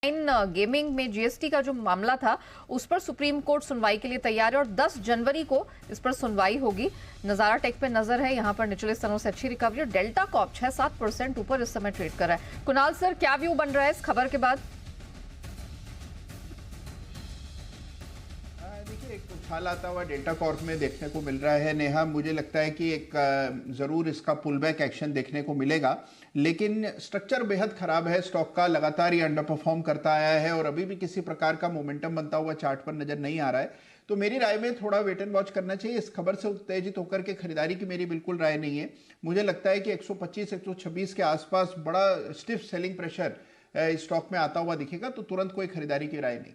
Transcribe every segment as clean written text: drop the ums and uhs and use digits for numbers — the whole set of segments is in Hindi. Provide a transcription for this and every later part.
गेमिंग में जीएसटी का जो मामला था उस पर सुप्रीम कोर्ट सुनवाई के लिए तैयार है और 10 जनवरी को इस पर सुनवाई होगी। नजारा टेक पे नजर है, यहां पर निचले स्तरों से अच्छी रिकवरी और डेल्टा कॉप 6-7% ऊपर इस समय ट्रेड कर रहा है। कुणाल सर, क्या व्यू बन रहा है इस खबर के बाद? देखिए, एक उछाल आता हुआ डेल्टा कॉर्प में देखने को मिल रहा है। नेहा, मुझे लगता है कि एक जरूर इसका पुल बैक एक्शन देखने को मिलेगा, लेकिन स्ट्रक्चर बेहद खराब है स्टॉक का। लगातार ये अंडर परफॉर्म करता आया है और अभी भी किसी प्रकार का मोमेंटम बनता हुआ चार्ट पर नजर नहीं आ रहा है। तो मेरी राय में थोड़ा वेट एंड वॉच करना चाहिए। इस खबर से उत्तेजित होकर के खरीदारी की मेरी बिल्कुल राय नहीं है। मुझे लगता है कि 125-126 के आसपास बड़ा स्टिफ सेलिंग प्रेशर स्टॉक में आता हुआ दिखेगा, तो तुरंत कोई खरीदारी की राय नहीं।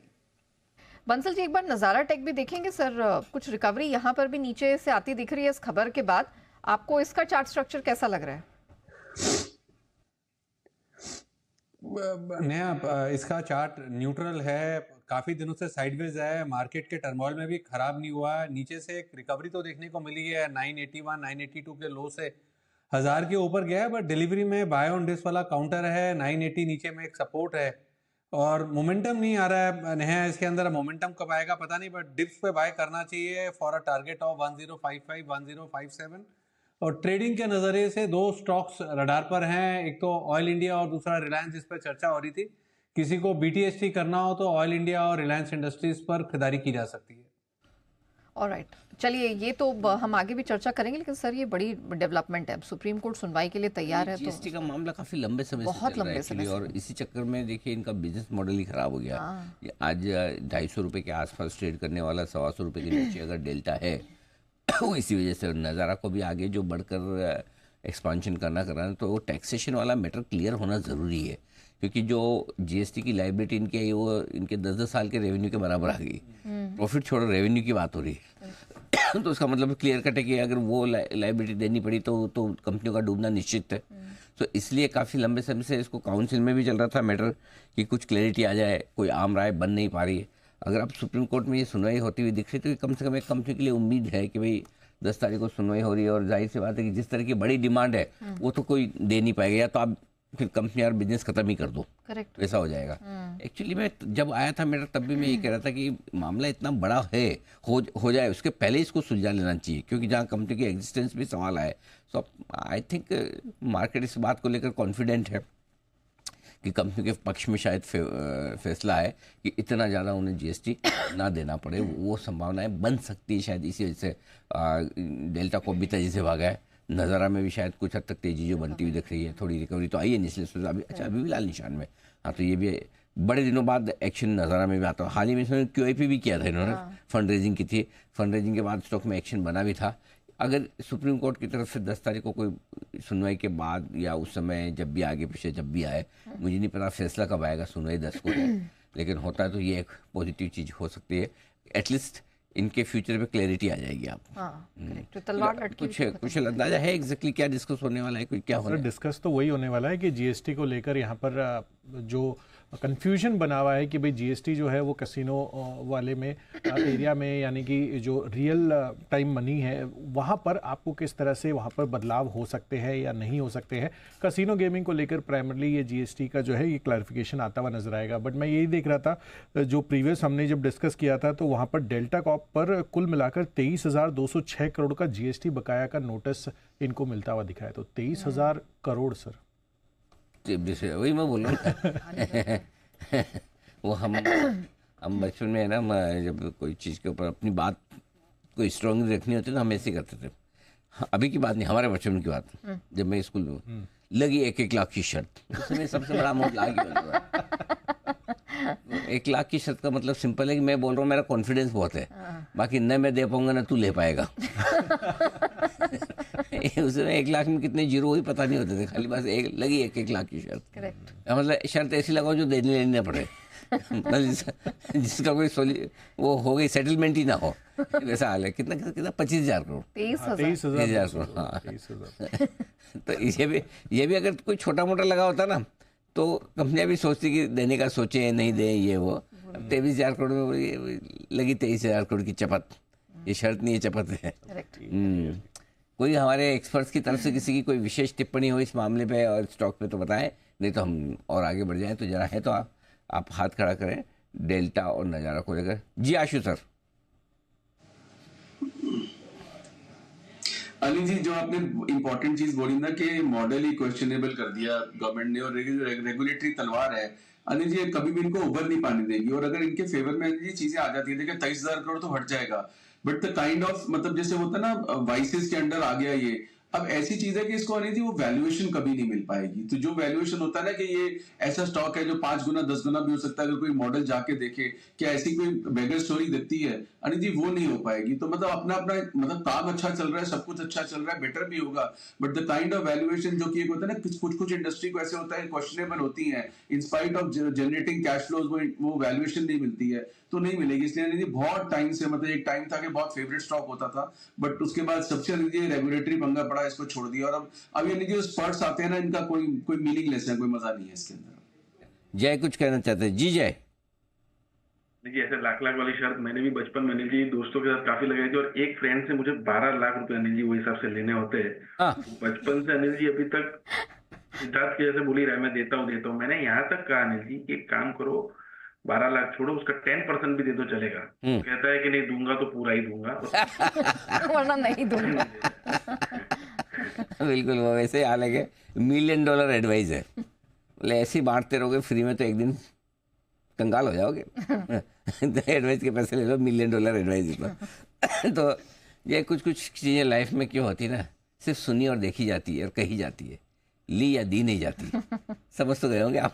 बंसल जी, एक बार नजारा टेक भी देखेंगे सर? कुछ रिकवरी यहां पर भी नीचे से आती दिख रही है इस खबर के बाद। आपको इसका चार्ट स्ट्रक्चर कैसा लग रहा है? नया इसका चार्ट न्यूट्रल है, काफी दिनों से साइडवेज है, मार्केट के टर्मोइल में भी खराब नहीं हुआ है। नीचे से एक रिकवरी तो देखने को मिली है, 981 982 के लो से 1000 के ऊपर गया है, बट डिलीवरी में बाय ऑन डिप्स वाला काउंटर है। 980 नीचे में एक सपोर्ट है और मोमेंटम नहीं आ रहा है। नया इसके अंदर मोमेंटम कब आएगा पता नहीं, बट डिप्स पे बाय करना चाहिए फॉर अ टारगेट ऑफ 1055 1057। और ट्रेडिंग के नज़रिए से दो स्टॉक्स रडार पर हैं, एक तो ऑयल इंडिया और दूसरा रिलायंस, जिस पर चर्चा हो रही थी। किसी को बीटीएसटी करना हो तो ऑयल इंडिया और रिलायंस इंडस्ट्रीज पर खरीदारी की जा सकती है। ऑलराइट, चलिए ये तो हम आगे भी चर्चा करेंगे, लेकिन सर ये बड़ी डेवलपमेंट है। सुप्रीम कोर्ट सुनवाई के लिए तैयार है। जीएसटी का मामला काफी लंबे समय से चल रहा है एक्चुअली, और इसी चक्कर में देखिए इनका बिजनेस मॉडल ही खराब हो गया। ये आज 250 रुपये के आसपास ट्रेड करने वाला 125 रुपये के नीचे अगर डेल्टा है वो इसी वजह से नज़ारा को भी आगे जो बढ़कर एक्सपांशन करना तो वो टैक्सेशन वाला मैटर क्लियर होना ज़रूरी है, क्योंकि जो जीएसटी की लाइबिलिटी इनकी है वो इनके 10-10 साल के रेवेन्यू के बराबर आ गई। प्रॉफिट छोड़ो, रेवेन्यू की बात हो रही है। तो उसका मतलब क्लियर कट है कि अगर वो लाइबिलिटी देनी पड़ी तो कंपनियों का डूबना निश्चित है। तो इसलिए काफ़ी लंबे समय से इसको काउंसिल में भी चल रहा था मैटर कि कुछ क्लैरिटी आ जाए, कोई आम राय बन नहीं पा रही है। अगर अब सुप्रीम कोर्ट में ये सुनवाई होती हुई दिख रही तो कम से कम एक कंपनी के लिए उम्मीद है कि भाई 10 तारीख को सुनवाई हो रही है, और जाहिर सी बात है कि जिस तरह की बड़ी डिमांड है वो तो कोई दे नहीं पाएगा, या तो आप फिर कंपनी और बिजनेस खत्म ही कर दो। करेक्ट, वैसा हो जाएगा। एक्चुअली मैं जब आया था मेरा तब भी मैं ये कह रहा था कि मामला इतना बड़ा है, हो जाए उसके पहले इसको सुलझा लेना चाहिए, क्योंकि जहाँ कंपनी की एग्जिस्टेंस भी सवाल है। सो आई थिंक मार्केट इस बात को लेकर कॉन्फिडेंट है कि कंपनी के पक्ष में शायद फैसला है कि इतना ज़्यादा उन्हें जीएसटी ना देना पड़े। वो संभावनाएं बन सकती है शायद, इसी वजह से डेल्टा को भी तेजी से भागा है। नज़ारा में भी शायद कुछ हद तक तेजी जो बनती हुई दिख रही है, थोड़ी रिकवरी तो आई है निचले स्तर अभी। अच्छा, अभी भी लाल निशान में। हाँ, तो ये भी बड़े दिनों बाद एक्शन नज़ारा में भी आता है। हाल ही में इसमें QIP भी किया था इन्होंने, फंड रेजिंग की थी। फंड रेजिंग के बाद स्टॉक में एक्शन बना भी था। अगर सुप्रीम कोर्ट की तरफ से 10 तारीख को कोई सुनवाई के बाद या उस समय जब भी आगे पीछे जब भी आए, मुझे नहीं पता फैसला कब आएगा, सुनवाई 10 को है, लेकिन होता है तो ये एक पॉजिटिव चीज़ हो सकती है। एटलीस्ट इनके फ्यूचर पे क्लैरिटी आ जाएगी आपको। कुछ अंदाजा है एग्जैक्टली क्या डिस्कस होने वाला है, कोई क्या होने? डिस्कस तो वही होने वाला है कि जीएसटी को लेकर यहाँ पर जो कंफ्यूजन बना हुआ है कि भाई जीएसटी जो है वो कैसीनो वाले में एरिया में, यानी कि जो रियल टाइम मनी है वहाँ पर आपको किस तरह से वहाँ पर बदलाव हो सकते हैं या नहीं हो सकते हैं। कैसीनो गेमिंग को लेकर प्राइमरली ये जीएसटी का जो है ये क्लैरिफिकेशन आता हुआ नजर आएगा। बट मैं यही देख रहा था जो प्रीवियस हमने जब डिस्कस किया था तो वहाँ पर डेल्टा कॉप पर कुल मिलाकर 23,206 करोड़ का जीएसटी बकाया का नोटिस इनको मिलता हुआ दिखा है। तो 23,000 करोड़ सर, वही मैं बोल रहा हूँ। वो हम बचपन में है ना, जब कोई चीज़ के ऊपर अपनी बात कोई स्ट्रांग रखनी होती तो हम ऐसे करते थे। अभी की बात नहीं, हमारे बचपन की बात। जब मैं स्कूल में लगी 1-1 लाख की शर्त, उसमें सबसे बड़ा अमाउंट लाख ही 1 लाख की शर्त का मतलब सिंपल है कि मैं बोल रहा हूँ मेरा कॉन्फिडेंस बहुत है, बाकी न मैं दे पाऊंगा ना तू ले पाएगा। उसमें 1 लाख में कितने जीरो ही पता नहीं होते थे, खाली बस लगी 1-1 लाख की शर्त। करेक्ट, मतलब शर्त ऐसी लगाओ जो देने लेने पड़े, जिसका कोई वो हो गई सेटलमेंट ही ना हो, वैसा हाल है। कितना 25,000 करोड़, 23,000 करोड़। हाँ, तो ये भी अगर कोई छोटा मोटा लगा होता ना तो कंपनियां भी सोचती कि देने का सोचे नहीं दे ये वो। 23,000 करोड़ में लगी 23,000 करोड़ की चपत। ये शर्त नहीं है, चपत है। कोई हमारे एक्सपर्ट्स की तरफ से किसी की कोई विशेष टिप्पणी हो इस मामले पे और स्टॉक पे तो बताएं, नहीं तो हम और आगे बढ़ जाएं। तो जरा है तो आप हाथ खड़ा करें डेल्टा और नज़ारा को लेकर। जी आशु सर। अनिल जी, जो आपने इंपॉर्टेंट चीज बोली ना कि मॉडल ही क्वेश्चनेबल कर दिया गवर्नमेंट ने, और रेगुलेटरी तलवार है अनिल जी, कभी भी इनको उभर नहीं पाने देगी। और अगर इनके फेवर में ये चीजें आ जाती है, देखिए 23,000 करोड़ तो हट जाएगा, बट द काइंड ऑफ मतलब जैसे होता है ना वाइसेस के अंडर आ गया ये, अब ऐसी चीज है कि इसको अनिल जी वो वैल्यूएशन कभी नहीं मिल पाएगी। तो जो वैल्यूएशन होता है ना कि ये ऐसा स्टॉक है जो 5 गुना 10 गुना भी हो सकता है, अगर कोई मॉडल जाके देखे कि ऐसी कोई बेगर स्टोरी दिखती है अनिल जी, वो नहीं हो पाएगी। तो मतलब अपना अपना मतलब काम अच्छा चल रहा है, सब कुछ अच्छा चल रहा है, बेटर भी होगा, but the kind of valuation जो कि एक होता है ना, कुछ इंडस्ट्री को ऐसे होता है क्वेश्चनेबल होती है, in spite of generating cash flows वो वैल्यूएशन नहीं मिलती है, तो नहीं मिलेगी। इसलिए बहुत टाइम से मतलब एक टाइम था कि बहुत फेवरेट स्टॉक होता था, बट उसके बाद सबसे रेगुलेटरी पंगा पड़ा, इसको छोड़ दिया, और अब ये जो स्पर्ट्स आते हैं ना, इनका कोई मीनिंगलेस है, कोई मजा नहीं है इसके अंदर। जय कुछ कहना चाहते हैं? जी जय। देखिए, ऐसे लाख लाख वाली शर्त मैंने भी बचपन में अनिल जी दोस्तों के साथ काफी लगाई थी, और एक फ्रेंड से मुझे 12 लाख रुपए अनिल जी वो हिसाब से लेने होते हैं बचपन से अनिल जी, अभी तक सिद्धार्थ के जैसे बोल ही रहा है मैं देता हूँ। मैंने यहाँ तक कहा अनिल जी कि एक काम करो, 12 लाख छोड़ो, उसका 10% भी दे दो चलेगा। तो कहता है कि नहीं दूंगा तो पूरा ही दूंगा वरना नहीं दूंगा। बिल्कुल वो वैसे हाल है कि $1 मिलियन एडवाइस है, बोले ऐसे ही बांटते रहोगे फ्री में तो एक दिन कंगाल हो जाओगे। तो एडवाइस के पैसे ले लो, $1 मिलियन एडवाइस पर। तो ये कुछ चीज़ें लाइफ में क्यों होती है ना, सिर्फ सुनी और देखी जाती है और कही जाती है, ली या दी नहीं जाती। समझ तो गए होंगे आप।